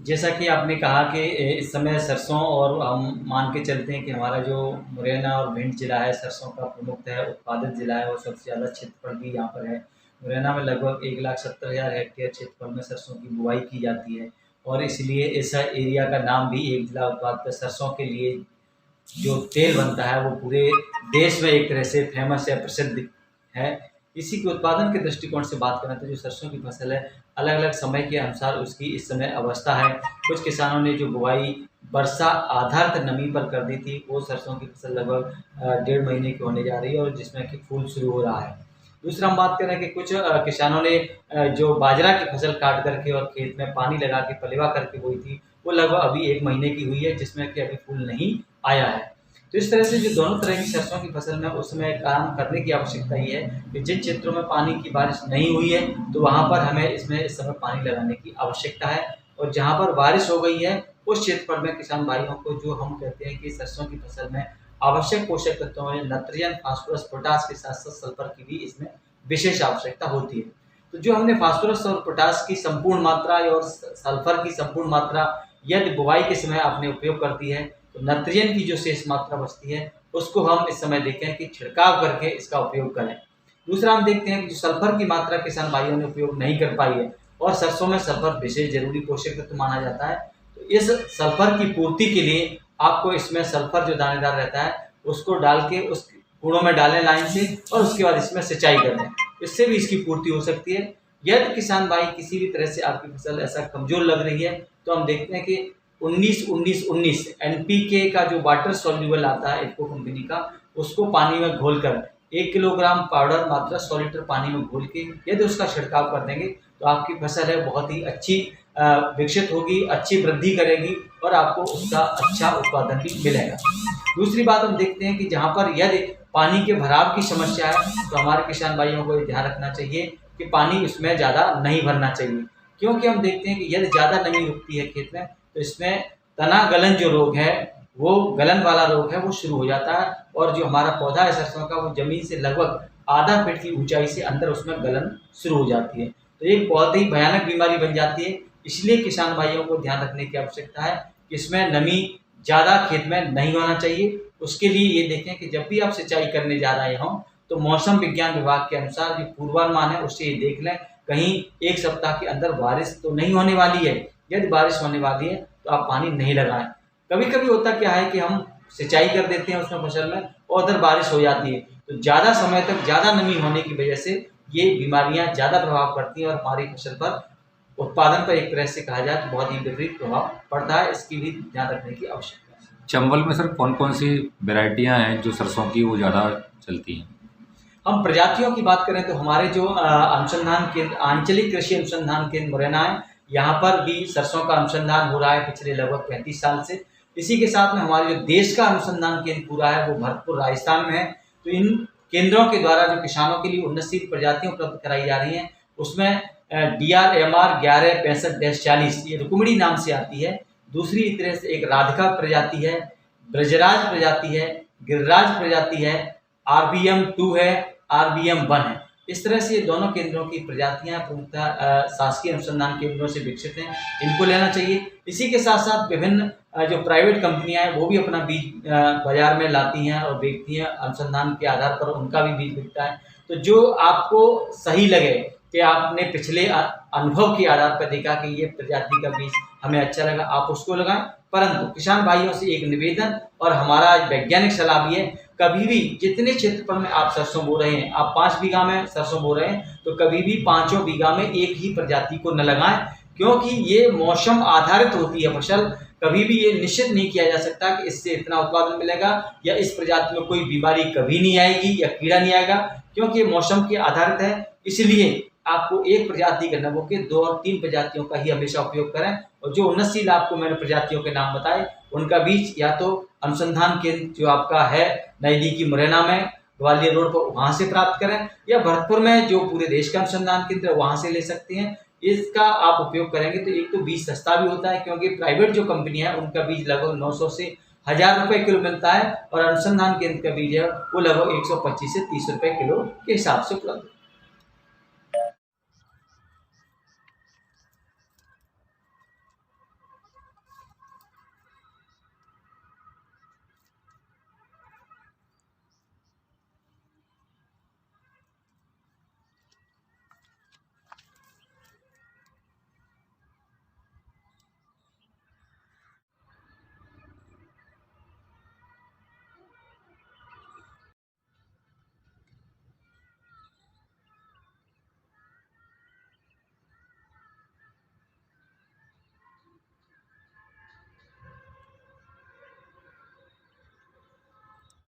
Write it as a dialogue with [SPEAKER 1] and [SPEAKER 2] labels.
[SPEAKER 1] जैसा कि आपने कहा कि इस समय सरसों और हम मान के चलते हैं कि हमारा जो मुरैना और भिंड ज़िला है सरसों का प्रमुख है उत्पादित ज़िला है और सबसे ज़्यादा क्षेत्रफल भी यहाँ पर है। मुरैना में लगभग 1,70,000 हेक्टेयर क्षेत्रफल में सरसों की बुआई की जाती है और इसलिए इस एरिया का नाम भी एक जिला उत्पादक सरसों के लिए जो तेल बनता है वो पूरे देश में एक तरह से फेमस है, प्रसिद्ध है। इसी के उत्पादन के दृष्टिकोण से बात करें तो जो सरसों की फसल है, अलग-अलग समय के अनुसार उसकी इस समय अवस्था है। कुछ किसानों ने जो बुआई वर्षा आधारित नमी पर कर दी थी, वो सरसों की फसल लगभग 1.5 महीने की होने जा रही है और जिसमें कि फूल शुरू हो रहा है। दूसरा हम बात करें कि कुछ किसानों ने जो बाजरा की फसल काट कर के और खेत में पानी लगा के पलेवा करके बोई थी, वो लगभग अभी 1 महीने की हुई है, जिसमें कि अभी फूल नहीं आया है। तो इस तरह से जो दोनों तरह की सरसों की फसल में उस समय काम करने की आवश्यकता ये है कि जिन क्षेत्रों में पानी की बारिश नहीं हुई है, तो वहाँ पर हमें इसमें इस समय पानी लगाने की आवश्यकता है और जहाँ पर बारिश हो गई है, उस क्षेत्रफल में किसान भाइयों को जो हम कहते हैं कि सरसों की फसल में आवश्यक पोषक तत्वों में नाइट्रोजन, फास्फोरस, पोटाश के साथ-साथ सल्फर की भी इसमें विशेष आवश्यकता होती है। तो जो हमने फास्फोरस और पोटाश की संपूर्ण मात्रा और सल्फर की संपूर्ण मात्रा यदि बुवाई के समय आपने उपयोग कर दी है, तो नाइट्रोजन की जो शेष मात्रा बचती है, उसको हम इस समय देखें कि छिड़काव करके इसका उपयोग करें। दूसरा हम देखते हैं कि जो सल्फर की मात्रा किसान भाइयों ने उपयोग नहीं कर पाई है और सरसों में सल्फर विशेष ज़रूरी पोषक तत्व माना जाता है। तो इस सल्फर की पूर्ति के लिए आपको इसमें सल्फर जो दानेदार रहता है, उसको डाल के उस कूड़ों में डालें लाइन से और उसके बाद इसमें सिंचाई कर दें। इससे भी इसकी पूर्ति हो सकती है। यदि किसान भाई किसी भी तरह से आपकी फसल ऐसा कमज़ोर लग रही है, तो हम देखते हैं कि 19-19-19 एनपीके का जो वाटर सॉल्युबल आता है इफ़को कंपनी का, उसको पानी में घोलकर 1 किलोग्राम पाउडर मात्रा 100 लीटर पानी में घोल के यदि उसका छिड़काव कर देंगे, तो आपकी फसल है बहुत ही अच्छी विकसित होगी, अच्छी वृद्धि करेगी और आपको उसका अच्छा उत्पादन भी मिलेगा। दूसरी बात हम देखते हैं कि जहाँ पर यदि पानी के भराव की समस्या है, तो हमारे किसान भाइयों को ये ध्यान रखना चाहिए कि पानी उसमें ज़्यादा नहीं भरना चाहिए। क्योंकि हम देखते हैं कि यदि ज़्यादा नमी रुकती है खेत में, तो इसमें तना गलन जो रोग है, वो गलन वाला रोग है, वो शुरू हो जाता है और जो हमारा पौधा है सरसों का, वो ज़मीन से लगभग आधा फीट की ऊँचाई से अंदर उसमें गलन शुरू हो जाती है। तो एक बहुत ही भयानक बीमारी बन जाती है, इसलिए किसान भाइयों को ध्यान रखने की आवश्यकता है कि इसमें नमी ज़्यादा खेत में नहीं होना चाहिए। उसके लिए ये देखें कि जब भी आप सिंचाई करने जा रहे हों, तो मौसम विज्ञान विभाग के अनुसार जो पूर्वानुमान है, उससे ये देख लें कहीं 1 सप्ताह के अंदर बारिश तो नहीं होने वाली है। यदि बारिश होने वाली है, तो आप पानी नहीं लगाएँ। कभी-कभी होता क्या है कि हम सिंचाई कर देते हैं उसमें फसल में और उधर बारिश हो जाती है, तो ज़्यादा समय तक ज़्यादा नमी होने की वजह से ये बीमारियाँ ज़्यादा प्रभाव पड़ती हैं और हमारी फसल पर उत्पादन पर एक तरह से कहा जाए तो बहुत ही विपरीत प्रभाव पड़ता है। इसकी भी ध्यान रखने की आवश्यकता है।
[SPEAKER 2] चंबल में सर कौन-कौन सी वैरायटियाँ हैं जो सरसों की वो ज़्यादा चलती हैं?
[SPEAKER 1] हम प्रजातियों की बात करें तो हमारे जो अनुसंधान केंद्र आंचलिक कृषि अनुसंधान केंद्र मुरैना है, यहाँ पर भी सरसों का अनुसंधान हो रहा है पिछले लगभग 35 साल से। इसी के साथ में हमारे जो देश का अनुसंधान केंद्र पूरा है, वो भरतपुर राजस्थान में है। तो इन केंद्रों के द्वारा जो किसानों के लिए उन्नतशील प्रजातियाँ उपलब्ध कराई जा रही हैं, उसमें DRMR 1165-40 ये रुक्मिणी नाम से आती है। दूसरी तरह से एक राधिका प्रजाति है, ब्रजराज प्रजाति है, गिरिराज प्रजाति है, RBM 2 है, RBM 1 है। इस तरह से ये दोनों केंद्रों की प्रजातियाँ पूर्णतः शासकीय अनुसंधान केंद्रों से विकसित हैं, इनको लेना चाहिए। इसी के साथ-साथ विभिन्न जो प्राइवेट कंपनियाँ हैं, वो भी अपना बीज बाज़ार में लाती हैं और बेचती हैं, अनुसंधान के आधार पर उनका भी बीज बिकता है। तो जो आपको सही लगे कि आपने पिछले अनुभव के आधार पर देखा कि ये प्रजाति का बीज हमें अच्छा लगा, आप उसको लगाएँ। परंतु किसान भाइयों से एक निवेदन और हमारा वैज्ञानिक सलाह भी है, कभी भी जितने क्षेत्रफल में आप सरसों बो रहे हैं, आप 5 बीघा में सरसों बो रहे हैं, तो कभी भी पाँचों बीघा में एक ही प्रजाति को न लगाएँ, क्योंकि ये मौसम आधारित होती है फसल। कभी भी ये निश्चित नहीं किया जा सकता कि इससे इतना उत्पादन मिलेगा या इस प्रजाति में कोई बीमारी कभी नहीं आएगी या कीड़ा नहीं आएगा, क्योंकि ये मौसम के आधारित है। इसलिए आपको एक प्रजाति का न बो के 2 और 3 प्रजातियों का ही हमेशा उपयोग करें और जो उन्नतशील आपको मैंने प्रजातियों के नाम बताए, उनका बीज या तो अनुसंधान केंद्र जो आपका है नज़दीकी मुरैना में ग्वालियर रोड पर, वहाँ से प्राप्त करें या भरतपुर में जो पूरे देश का अनुसंधान केंद्र है, वहाँ से ले सकते हैं। इसका आप उपयोग करेंगे तो एक तो बीज सस्ता भी होता है, क्योंकि प्राइवेट जो कंपनी है उनका बीज लगभग 900 से 1000 रुपये किलो मिलता है और अनुसंधान केंद्र का बीज है वो लगभग 125 से 30 रुपये किलो के हिसाब से उपलब्ध है।